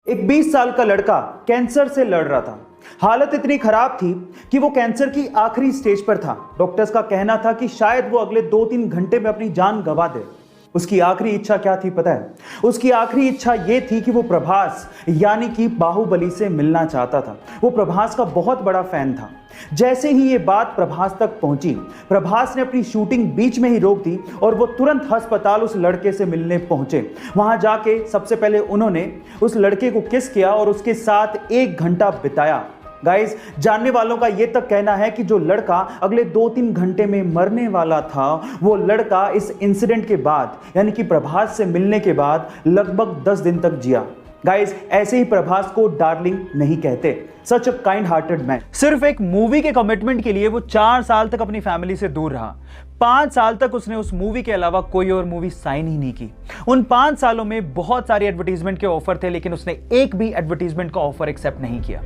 एक 20 साल का लड़का कैंसर से लड़ रहा था। हालत इतनी खराब थी कि वो कैंसर की आखिरी स्टेज पर था। डॉक्टर्स का कहना था कि शायद वो अगले 2-3 घंटे में अपनी जान गंवा दे। उसकी आखिरी इच्छा क्या थी पता है? उसकी आखिरी इच्छा ये थी कि वो प्रभास यानी कि बाहुबली से मिलना चाहता था। वो प्रभास का बहुत बड़ा फैन था। जैसे ही ये बात प्रभास तक पहुंची, प्रभास ने अपनी शूटिंग बीच में ही रोक दी और वो तुरंत अस्पताल उस लड़के से मिलने पहुंचे। वहां जाके सबसे पहले उन्होंने उस लड़के को किस किया और उसके साथ 1 घंटा बिताया। गाइस, जानने वालों का यह तक कहना है कि जो लड़का अगले 2-3 घंटे में मरने वाला था, वो लड़का इस इंसिडेंट के बाद यानी कि प्रभास से मिलने के बाद लगभग 10 दिन तक जिया। गाइस, ऐसे ही प्रभास को डार्लिंग नहीं कहते। सच अ काइंड हार्टेड मैन। सिर्फ एक मूवी के कमिटमेंट के लिए वो 4 साल तक अपनी फैमिली से दूर रहा। 5 साल तक उसने उस मूवी के अलावा कोई और मूवी साइन ही नहीं की। उन 5 सालों में बहुत सारे एडवर्टीजमेंट के ऑफर थे, लेकिन उसने एक भी एडवर्टीजमेंट का ऑफर एक्सेप्ट नहीं किया।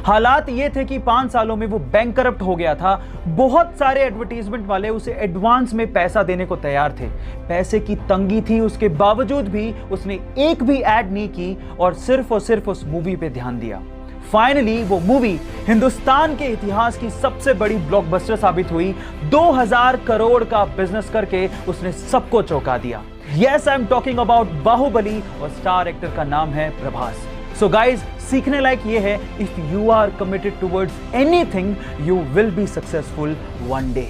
हालात ये थे कि 5 सालों में वो बैंकरप्ट हो गया था। बहुत सारे एडवर्टीजमेंट वाले उसे एडवांस में पैसा देने को तैयार थे। पैसे की तंगी थी, उसके बावजूद भी उसने एक भी ऐड नहीं की और सिर्फ उस मूवी पे ध्यान दिया। फाइनली वो मूवी हिंदुस्तान के इतिहास की सबसे बड़ी ब्लॉकबस्टर साबित हुई। 2000 करोड़ का बिजनेस करके उसने सबको चौंका दिया। Yes, I am talking about Baahubali और स्टार एक्टर का नाम है प्रभास। सो गाइज, सीखने लायक ये है, if you are committed towards anything, you will be successful one day.